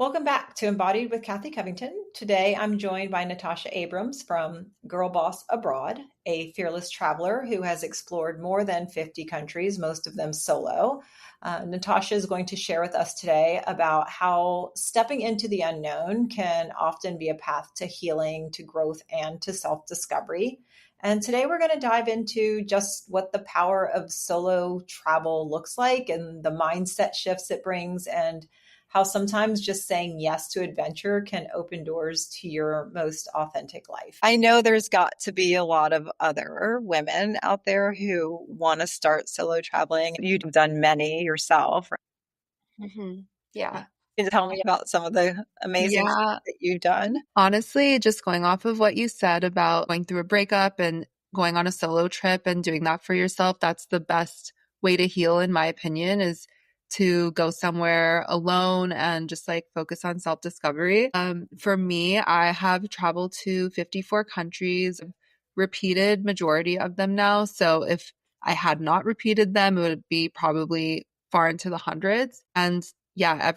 Welcome back to Embodied with Kathy Covington. Today, I'm joined by Natasha Abrams from Girl Boss Abroad, a fearless traveler who has explored more than 50 countries, most of them solo. Natasha is going to share with us today about how stepping into the unknown can often be a path to healing, to growth, and to self-discovery. And today we're going to dive into just what the power of solo travel looks like and the mindset shifts it brings, and how sometimes just saying yes to adventure can open doors to your most authentic life. I know there's got to be a lot of other women out there who want to start solo traveling. You've done many yourself. Yeah. Can you tell me about some of the amazing things that you've done? Honestly, just going off of what you said about going through a breakup and going on a solo trip and doing that for yourself, that's the best way to heal, in my opinion, is to go somewhere alone and just like focus on self-discovery. For me, I have traveled to 54 countries, repeated majority of them now. So if I had not repeated them, it would be probably far into the hundreds. And yeah,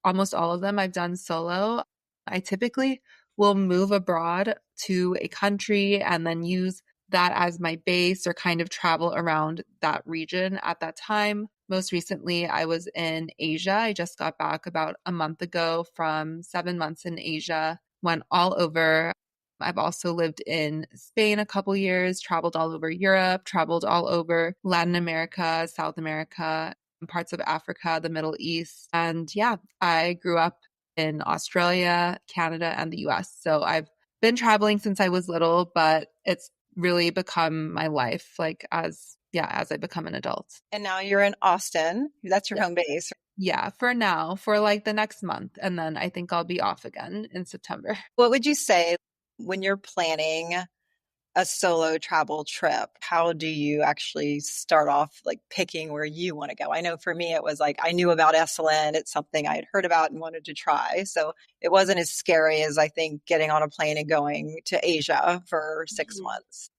almost all of them I've done solo. I typically will move abroad to a country and then use that as my base or kind of travel around that region at that time. Most recently, I was in Asia. I just got back about a month ago from 7 months in Asia, went all over. I've also lived in Spain a couple years, traveled all over Europe, traveled all over Latin America, South America, parts of Africa, the Middle East. And yeah, I grew up in Australia, Canada, and the US. So I've been traveling since I was little, but it's really become my life, as I become an adult. And now you're in Austin. That's your home base. Yeah, for now, for like the next month. And then I think I'll be off again in September. What would you say when you're planning a solo travel trip? How do you actually start off like picking where you want to go? I know for me, it was like I knew about Esalen. It's something I had heard about and wanted to try. So it wasn't as scary as I think getting on a plane and going to Asia for 6 months.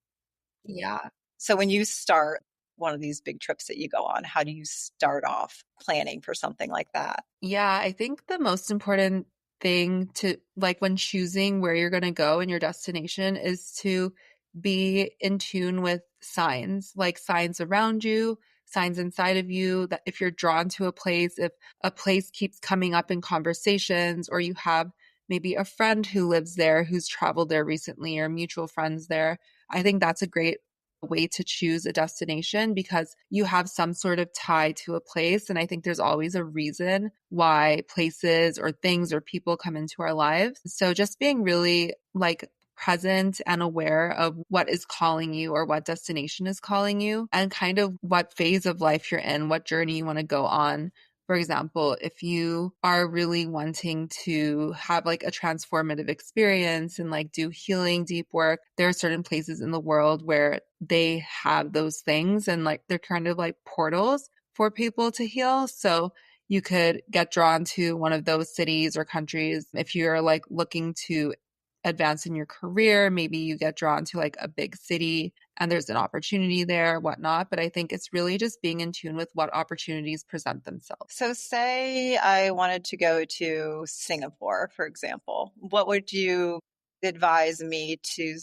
Yeah. So when you start one of these big trips that you go on, how do you start off planning for something like that? Yeah, I think the most important thing to like when choosing where you're going to go and your destination is to be in tune with signs, like signs around you, signs inside of you, that if you're drawn to a place, if a place keeps coming up in conversations, or you have maybe a friend who lives there who's traveled there recently, or mutual friends there, I think that's a great way to choose a destination because you have some sort of tie to a place. And I think there's always a reason why places or things or people come into our lives. So just being really like present and aware of what is calling you or what destination is calling you and kind of what phase of life you're in, what journey you want to go on. For example, if you are really wanting to have like a transformative experience and like do healing, deep work, there are certain places in the world where they have those things and like they're kind of like portals for people to heal. So you could get drawn to one of those cities or countries. If you're like looking to advance in your career, maybe you get drawn to like a big city and there's an opportunity there, whatnot. But I think it's really just being in tune with what opportunities present themselves. So say I wanted to go to Singapore, for example. What would you advise me to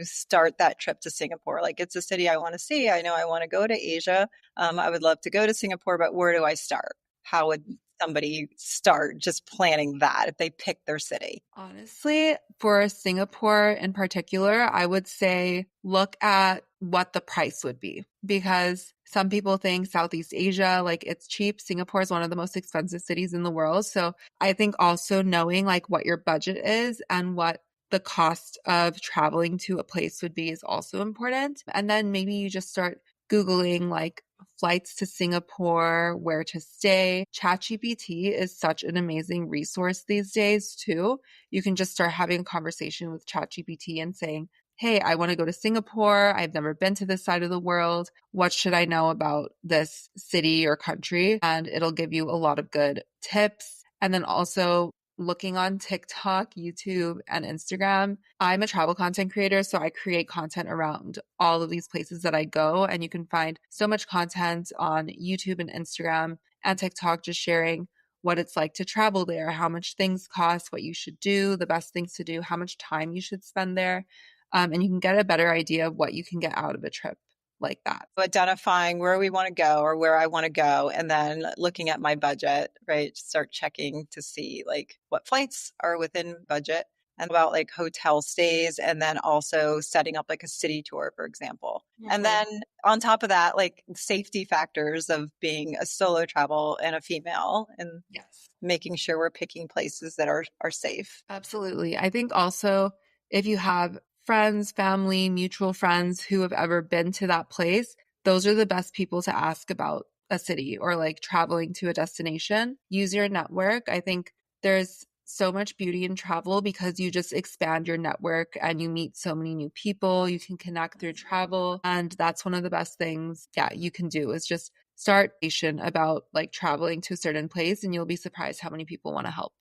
start that trip to Singapore? Like it's a city I want to see. I know I want to go to Asia. I would love to go to Singapore, but where do I start? How would somebody start just planning that if they pick their city? Honestly, for Singapore in particular, I would say look at what the price would be because some people think Southeast Asia, like it's cheap. Singapore is one of the most expensive cities in the world. So I think also knowing like what your budget is and what the cost of traveling to a place would be is also important. And then maybe you just start Googling like flights to Singapore, where to stay. ChatGPT is such an amazing resource these days too. You can just start having a conversation with ChatGPT and saying, hey, I want to go to Singapore. I've never been to this side of the world. What should I know about this city or country? And it'll give you a lot of good tips. And then also looking on TikTok, YouTube, and Instagram. I'm a travel content creator, so I create content around all of these places that I go. And you can find so much content on YouTube and Instagram and TikTok just sharing what it's like to travel there, how much things cost, what you should do, the best things to do, how much time you should spend there. And you can get a better idea of what you can get out of a trip like that. Identifying where we want to go or where I want to go, and then looking at my budget, right? Start checking to see like what flights are within budget and about like hotel stays, and then also setting up like a city tour, for example. And then on top of that, like safety factors of being a solo travel and a female, and Yes. making sure we're picking places that are safe. Absolutely. I think also if you have friends, family, mutual friends who have ever been to that place, those are the best people to ask about a city or like traveling to a destination. Use your network. I think there's so much beauty in travel because you just expand your network and you meet so many new people. You can connect through travel. And that's one of the best things, yeah, you can do is just start about like traveling to a certain place, and you'll be surprised how many people want to help.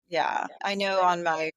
Yeah, I know on my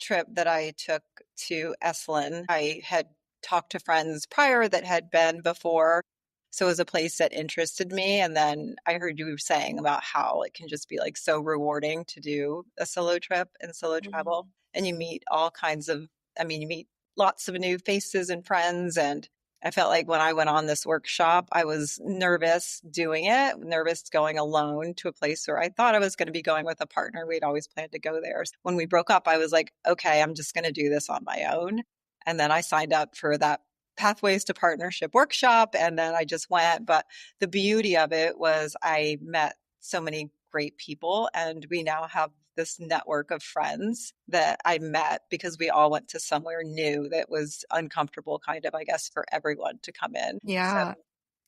trip that I took to Esalen, I had talked to friends prior that had been before. So it was a place that interested me. And then I heard you saying about how it can just be like so rewarding to do a solo trip and solo travel. And you meet all kinds of, I mean, you meet lots of new faces and friends. And I felt like when I went on this workshop, I was nervous doing it, nervous going alone to a place where I thought I was going to be going with a partner. We'd always planned to go there. When we broke up, I was like, okay, I'm just going to do this on my own. And then I signed up for that Pathways to Partnership workshop. And then I just went. But the beauty of it was I met so many great people, and we now have this network of friends that I met because we all went to somewhere new that was uncomfortable, kind of, I guess, for everyone to come in. So Yeah.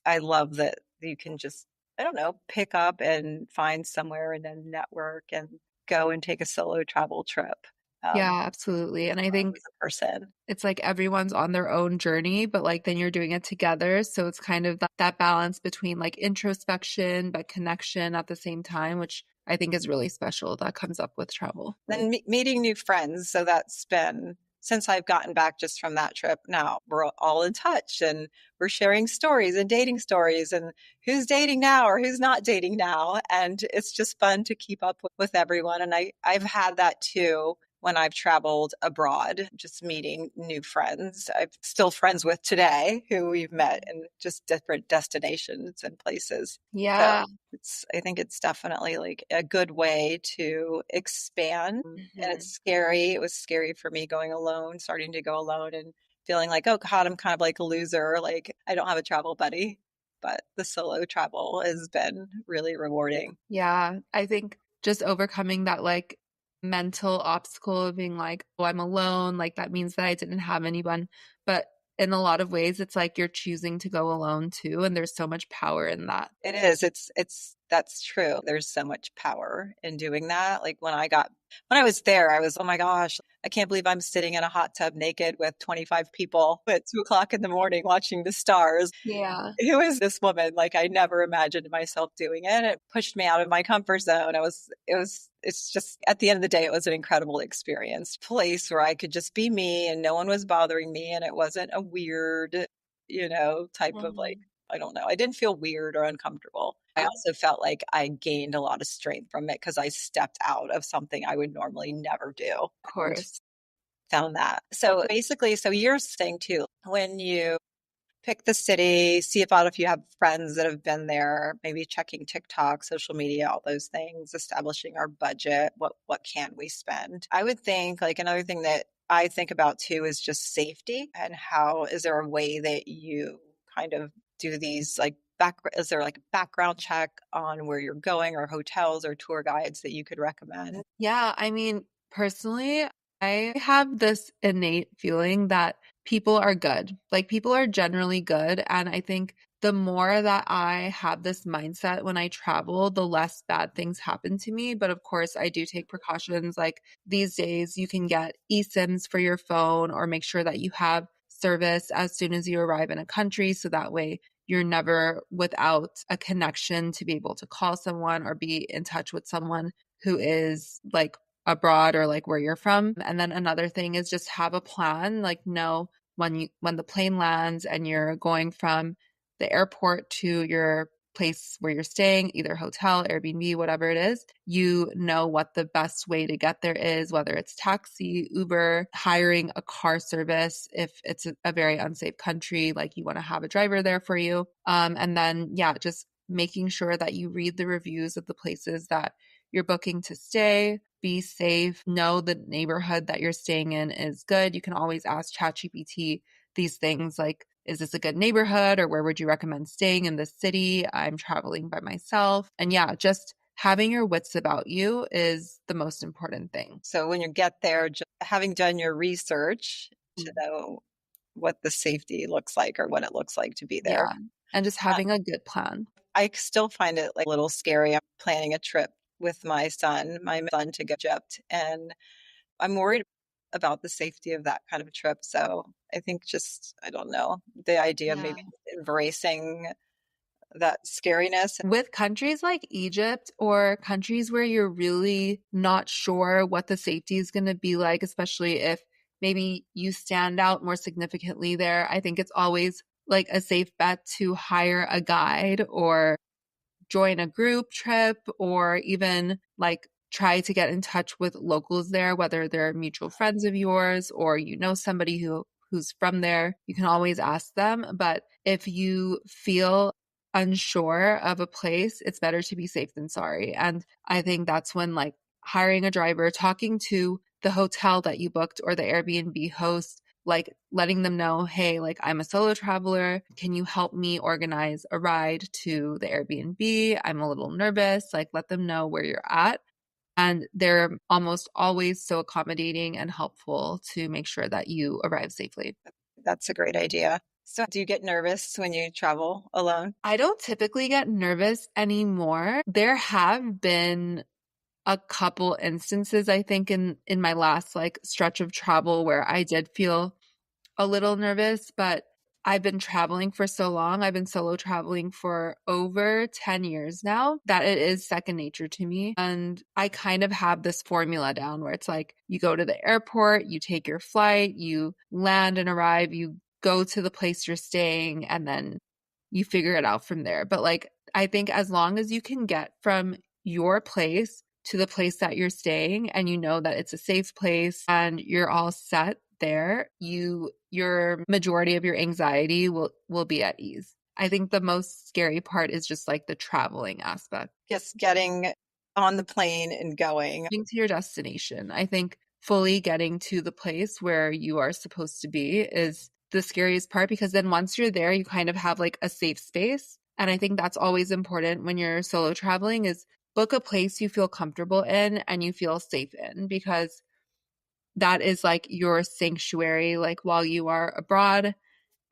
I love that you can just, I don't know, pick up and find somewhere and then network and go and take a solo travel trip. Yeah, absolutely. And I think As a person. it's like everyone's on their own journey, but like then you're doing it together. So it's kind of that balance between like introspection, but connection at the same time, which I think is really special that comes up with travel. Then meeting new friends. So that's been since I've gotten back just from that trip. Now we're all in touch and we're sharing stories and dating stories and who's dating now or who's not dating now. And it's just fun to keep up with everyone. And I've had that too when I've traveled abroad, just meeting new friends. I'm still friends with today who we've met in just different destinations and places. Yeah. I think it's definitely like a good way to expand. And it's scary. It was scary for me going alone, starting to go alone and feeling like, oh God, I'm kind of like a loser. Like I don't have a travel buddy. But the solo travel has been really rewarding. Yeah. I think just overcoming that like mental obstacle of being like, oh, I'm alone. Like that means that I didn't have anyone. But in a lot of ways, it's like you're choosing to go alone too. And there's so much power in that. It is. That's true. There's so much power in doing that. Like when I was there, I was, oh my gosh, I can't believe I'm sitting in a hot tub naked with 25 people at 2 o'clock in the morning watching the stars. Yeah. Who is this woman? Like I never imagined myself doing it. It pushed me out of my comfort zone. It's just at the end of the day, it was an incredible experience. Place where I could just be me and no one was bothering me. And it wasn't a weird, type of like, I don't know. I didn't feel weird or uncomfortable. I also felt like I gained a lot of strength from it because I stepped out of something I would normally never do. Of course. Found that. So basically, so you're saying too, when you pick the city, see about if you have friends that have been there, maybe checking TikTok, social media, all those things, establishing our budget, what can we spend? I would think like another thing that I think about too is just safety and how is there a way that you kind of do these like is there like a background check on where you're going or hotels or tour guides that you could recommend? Yeah. I mean, personally, I have this innate feeling that people are good. Like people are generally good. And I think the more that I have this mindset when I travel, the less bad things happen to me. But of course, I do take precautions. Like these days, you can get eSIMs for your phone or make sure that you have service as soon as you arrive in a country. So that way, you're never without a connection to be able to call someone or be in touch with someone who is like abroad or like where you're from. And then another thing is just have a plan, like know when the plane lands and you're going from the airport to your place where you're staying, either hotel, Airbnb, whatever it is, you know what the best way to get there is, whether it's taxi, Uber, hiring a car service if it's a very unsafe country, like you want to have a driver there for you. And then, yeah, just making sure that you read the reviews of the places that you're booking to stay. Be safe. Know the neighborhood that you're staying in is good. You can always ask ChatGPT these things like, is this a good neighborhood, or where would you recommend staying in this city? I'm traveling by myself. And yeah, just having your wits about you is the most important thing. So when you get there, just having done your research to know what the safety looks like or what it looks like to be there. Yeah. And just having a good plan. I still find it like a little scary. I'm planning a trip with my son to go to Egypt, and I'm worried about the safety of that kind of trip. So I think just, I don't know, the idea of Yeah. maybe embracing that scariness. With countries like Egypt or countries where you're really not sure what the safety is going to be like, especially if maybe you stand out more significantly there, I think it's always like a safe bet to hire a guide or join a group trip, or even like try to get in touch with locals there, whether they're mutual friends of yours or you know somebody who's from there. You can always ask them. But if you feel unsure of a place, it's better to be safe than sorry. And I think that's when like hiring a driver, talking to the hotel that you booked or the Airbnb host, like letting them know, hey, like I'm a solo traveler. Can you help me organize a ride to the Airbnb? I'm a little nervous. Like let them know where you're at. And they're almost always so accommodating and helpful to make sure that you arrive safely. That's a great idea. So do you get nervous when you travel alone? I don't typically get nervous anymore. There have been a couple instances, I think, in my last like stretch of travel where I did feel a little nervous, but I've been traveling for so long. I've been solo traveling for over 10 years now that it is second nature to me. And I kind of have this formula down where it's like you go to the airport, you take your flight, you land and arrive, you go to the place you're staying, and then you figure it out from there. But like, I think as long as you can get from your place to the place that you're staying and you know that it's a safe place and you're all set there, your majority of your anxiety will be at ease. I think the most scary part is just like the traveling aspect. Just getting on the plane and going. Getting to your destination. I think fully getting to the place where you are supposed to be is the scariest part, because then once you're there, you kind of have like a safe space. And I think that's always important when you're solo traveling, is book a place you feel comfortable in and you feel safe in, because that is like your sanctuary, like while you are abroad.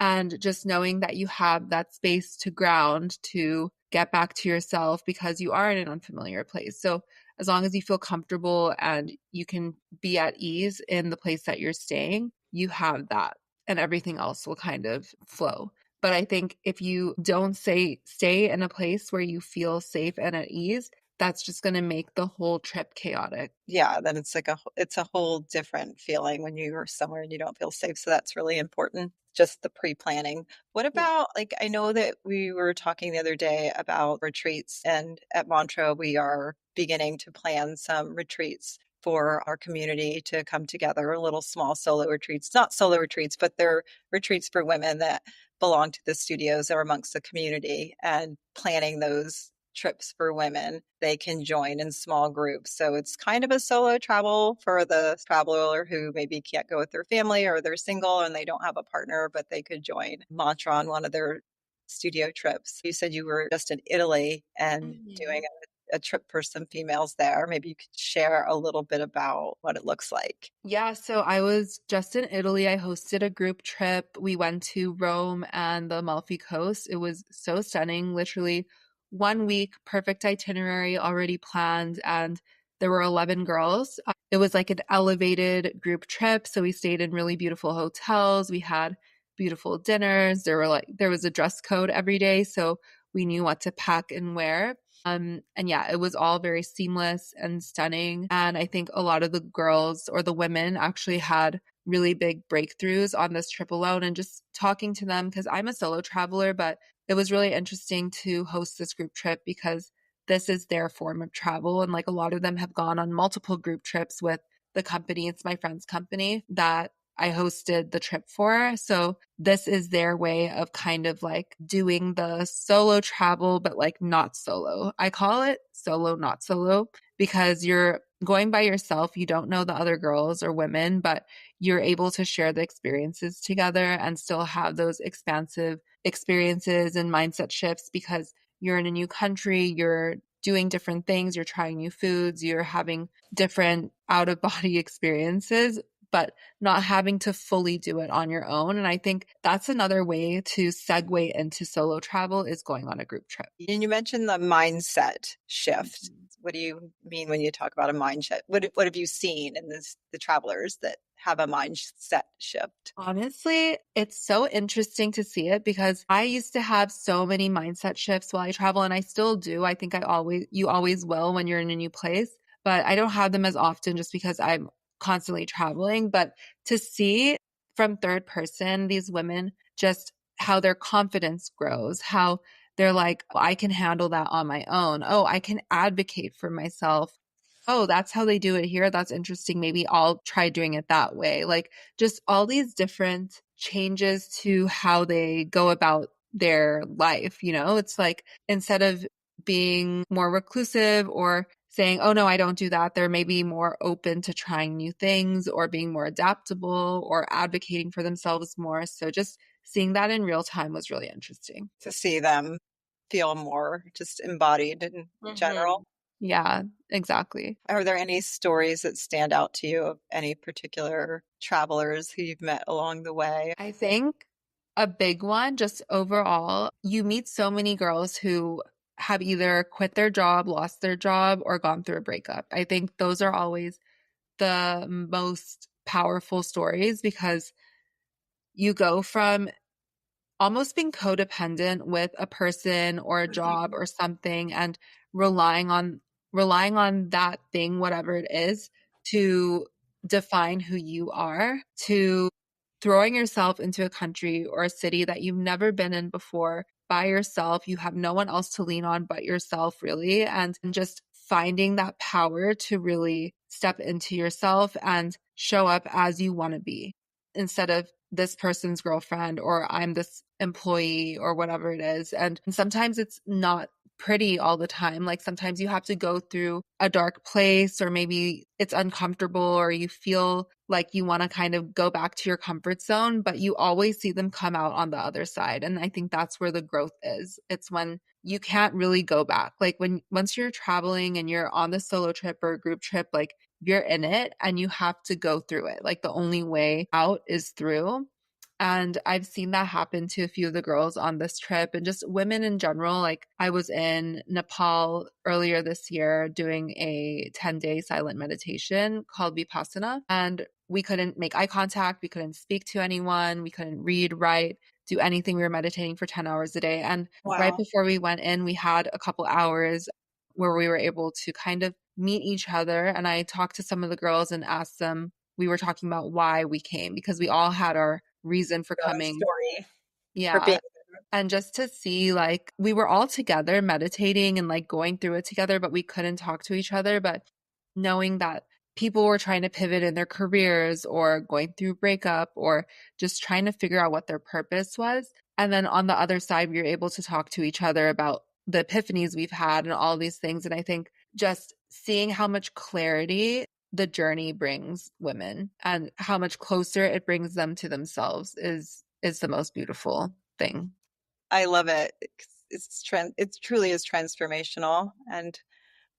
And just knowing that you have that space to ground, to get back to yourself, because you are in an unfamiliar place. So as long as you feel comfortable and you can be at ease in the place that you're staying, you have that, and everything else will kind of flow. But I think if you don't stay in a place where you feel safe and at ease, that's just going to make the whole trip chaotic. Yeah, then it's like it's a whole different feeling when you are somewhere and you don't feel safe. So that's really important, just the pre-planning. What Yeah. about, like, I know that we were talking the other day about retreats, and at Montreux, we are beginning to plan some retreats for our community to come together, little small solo retreats, not solo retreats, but they're retreats for women that belong to the studios or amongst the community, and planning those trips for women. They can join in small groups. So it's kind of a solo travel for the traveler who maybe can't go with their family, or they're single and they don't have a partner, but they could join Mantra on one of their studio trips. You said you were just in Italy and doing Mhm. a trip for some females there. Maybe you could share a little bit about what it looks like. Yeah, so I was just in Italy. I hosted a group trip. We went to Rome and the Amalfi Coast. It was so stunning. Literally 1 week, perfect itinerary already planned, and there were 11 girls. It was like an elevated group trip, so we stayed in really beautiful hotels. We had beautiful dinners. There was a dress code every day, so we knew what to pack and wear. And yeah, it was all very seamless and stunning. And I think a lot of the girls or the women actually had really big breakthroughs on this trip alone. And just talking to them, because I'm a solo traveler, but it was really interesting to host this group trip because this is their form of travel. And like a lot of them have gone on multiple group trips with the company. It's my friend's company that I hosted the trip for. So this is their way of kind of like doing the solo travel, but like not solo. I call it solo, not solo, because you're going by yourself. You don't know the other girls or women, but you're able to share the experiences together and still have those expansive experiences and mindset shifts because you're in a new country, you're doing different things, you're trying new foods, you're having different out of body experiences, but not having to fully do it on your own. And I think that's another way to segue into solo travel is going on a group trip. And you mentioned the mindset shift. Mhm. What do you mean when you talk about a mindset? What have you seen in the travelers that have a mindset shift? Honestly, it's so interesting to see it because I used to have so many mindset shifts while I travel, and I still do. I think you always will when you're in a new place, but I don't have them as often just because I'm constantly traveling. But to see from third person, these women, just how their confidence grows, how they're like, "Oh, I can handle that on my own. Oh, I can advocate for myself. Oh, that's how they do it here. That's interesting. Maybe I'll try doing it that way." Like, just all these different changes to how they go about their life. It's like instead of being more reclusive or saying, oh no, I don't do that, they're maybe more open to trying new things or being more adaptable or advocating for themselves more. So just seeing that in real time was really interesting. To see them feel more just embodied in general. Yeah, exactly. Are there any stories that stand out to you of any particular travelers who you've met along the way? I think a big one, just overall, you meet so many girls who have either quit their job, lost their job, or gone through a breakup. I think those are always the most powerful stories because you go from almost being codependent with a person or a job or something and relying on relying on that thing, whatever it is, to define who you are, to throwing yourself into a country or a city that you've never been in before by yourself. You have no one else to lean on but yourself, really, and just finding that power to really step into yourself and show up as you want to be instead of this person's girlfriend or I'm this employee or whatever it is. And sometimes it's not pretty all the time. Like sometimes you have to go through a dark place or maybe it's uncomfortable or you feel like you want to kind of go back to your comfort zone, but you always see them come out on the other side. And I think that's where the growth is. It's when you can't really go back. Like once you're traveling and you're on the solo trip or a group trip, like you're in it and you have to go through it. Like the only way out is through. And I've seen that happen to a few of the girls on this trip and just women in general. Like I was in Nepal earlier this year doing a 10-day silent meditation called Vipassana. And we couldn't make eye contact. We couldn't speak to anyone. We couldn't read, write, do anything. We were meditating for 10 hours a day. And right Wow. before we went in, we had a couple hours where we were able to kind of meet each other. And I talked to some of the girls and asked them, we were talking about why we came because we all had our reason for coming. Story for being Yeah. And just to see, like, we were all together meditating and like going through it together, but we couldn't talk to each other. But knowing that people were trying to pivot in their careers or going through breakup or just trying to figure out what their purpose was. And then on the other side, we were able to talk to each other about the epiphanies we've had and all these things. And I think just seeing how much clarity the journey brings women and how much closer it brings them to themselves is the most beautiful thing. I love it. It truly is transformational. And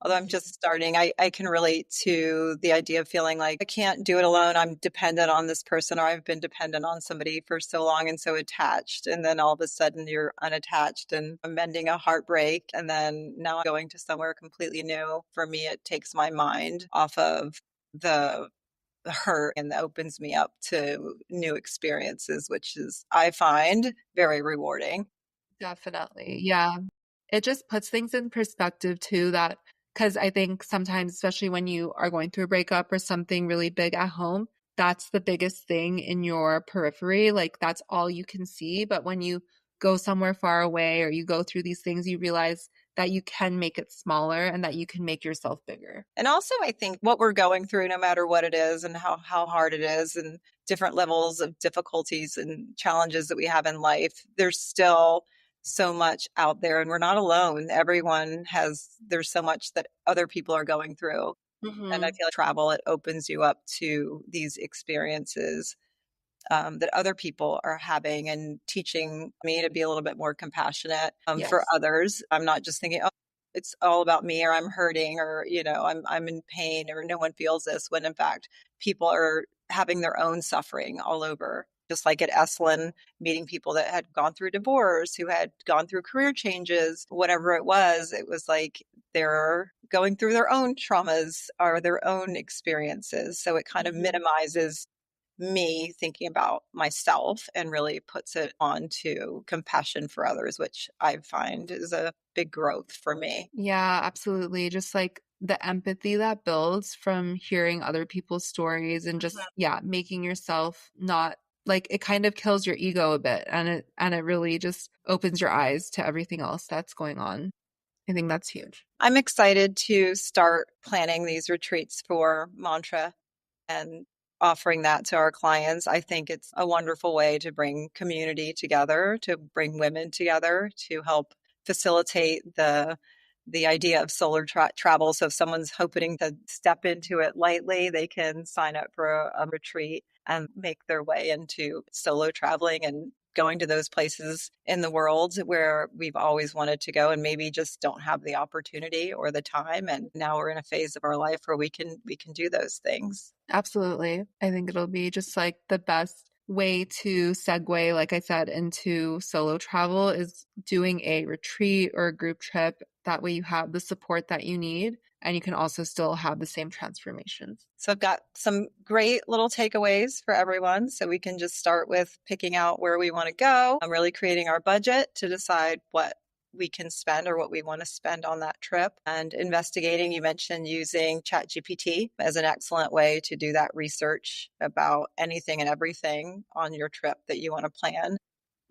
although I'm just starting, I can relate to the idea of feeling like I can't do it alone. I'm dependent on this person, or I've been dependent on somebody for so long and so attached. And then all of a sudden you're unattached and mending a heartbreak. And then now I'm going to somewhere completely new. For me, it takes my mind off of the hurt and opens me up to new experiences, which is, I find, very rewarding. Definitely. Yeah. It just puts things in perspective too, that because I think sometimes, especially when you are going through a breakup or something really big at home, that's the biggest thing in your periphery. Like that's all you can see. But when you go somewhere far away or you go through these things, you realize that you can make it smaller and that you can make yourself bigger. And also, I think what we're going through, no matter what it is and how hard it is, and different levels of difficulties and challenges that we have in life, there's still so much out there and we're not alone. There's so much that other people are going through. And I Mm-hmm. feel like travel, it opens you up to these experiences that other people are having, and teaching me to be a little bit more compassionate for Yes. others. I'm not just thinking, oh, it's all about me, or I'm hurting, or I'm in pain, or no one feels this. When in fact, people are having their own suffering all over. Just like at Esalen, meeting people that had gone through divorce, who had gone through career changes, whatever it was like they're going through their own traumas or their own experiences. So it kind of Mm-hmm. minimizes me thinking about myself and really puts it on to compassion for others, which I find is a big growth for me. Yeah, absolutely. Just like the empathy that builds from hearing other people's stories and just, yeah, making yourself not like it kind of kills your ego a bit and it really just opens your eyes to everything else that's going on. I think that's huge. I'm excited to start planning these retreats for Mantra and offering that to our clients. I think it's a wonderful way to bring community together, to bring women together, to help facilitate the idea of travel. So if someone's hoping to step into it lightly, they can sign up for a retreat and make their way into solo traveling and going to those places in the world where we've always wanted to go and maybe just don't have the opportunity or the time. And now we're in a phase of our life where we can do those things. Absolutely. I think it'll be just like the best way to segue, like I said, into solo travel is doing a retreat or a group trip. That way you have the support that you need and you can also still have the same transformations. So I've got some great little takeaways for everyone. So we can just start with picking out where we want to go. I'm really creating our budget to decide what we can spend or what we want to spend on that trip, and investigating. You mentioned using ChatGPT as an excellent way to do that research about anything and everything on your trip that you want to plan.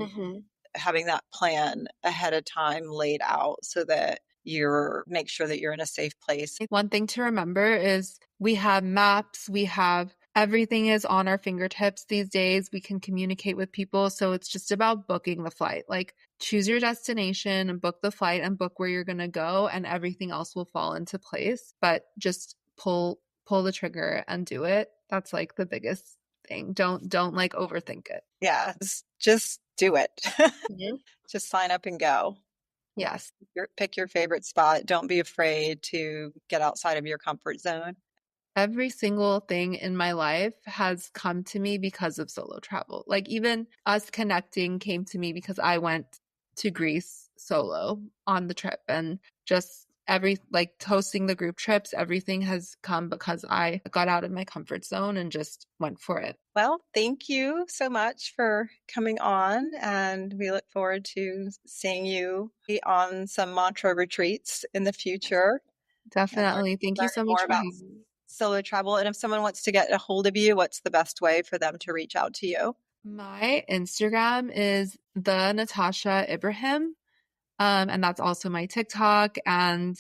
Mhm. Having that plan ahead of time laid out so that you're make sure that you're in a safe place. One thing to remember is we have maps, we have everything is on our fingertips these days. We can communicate with people. So it's just about booking the flight. Like choose your destination and book the flight and book where you're going to go and everything else will fall into place. But just pull the trigger and do it. That's like the biggest thing. Don't like overthink it. Yeah, just do it. Mhm. Just sign up and go. Yes. Pick your favorite spot. Don't be afraid to get outside of your comfort zone. Every single thing in my life has come to me because of solo travel. Like even us connecting came to me because I went to Greece solo on the trip and just every like hosting the group trips, everything has come because I got out of my comfort zone and just went for it. Well, thank you so much for coming on, and we look forward to seeing you on some mantra retreats in the future and Definitely. Thank you learning so more much for about having me. solo travel. And if someone wants to get a hold of you, what's the best way for them to reach out to you? My Instagram is the Natasha Ibrahim. And that's also my TikTok. And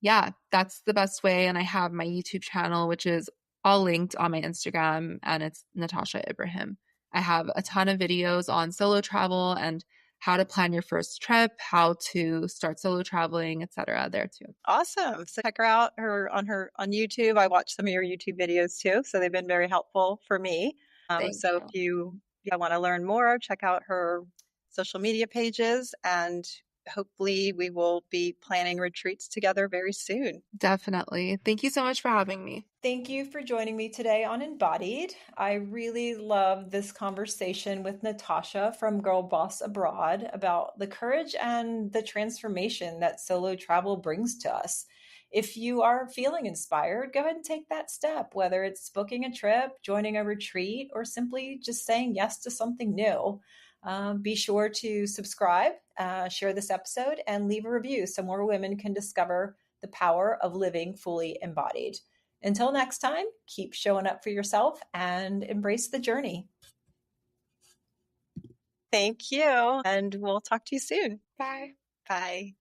yeah, that's the best way. And I have my YouTube channel, which is all linked on my Instagram, and it's Natasha Ibrahim. I have a ton of videos on solo travel and how to plan your first trip, how to start solo traveling, etc. there too. Awesome. So check her out on YouTube. I watch some of your YouTube videos too, so they've been very helpful for me. Thank So if you. you want to learn more, check out her social media pages, and hopefully we will be planning retreats together very soon. Definitely. Thank you so much for having me. Thank you for joining me today on Embodied. I really love this conversation with Natasha from Girl Boss Abroad about the courage and the transformation that solo travel brings to us. If you are feeling inspired, go ahead and take that step, whether it's booking a trip, joining a retreat, or simply just saying yes to something new. Be sure to subscribe, share this episode, and leave a review so more women can discover the power of living fully embodied. Until next time, keep showing up for yourself and embrace the journey. Thank you. And we'll talk to you soon. Bye. Bye.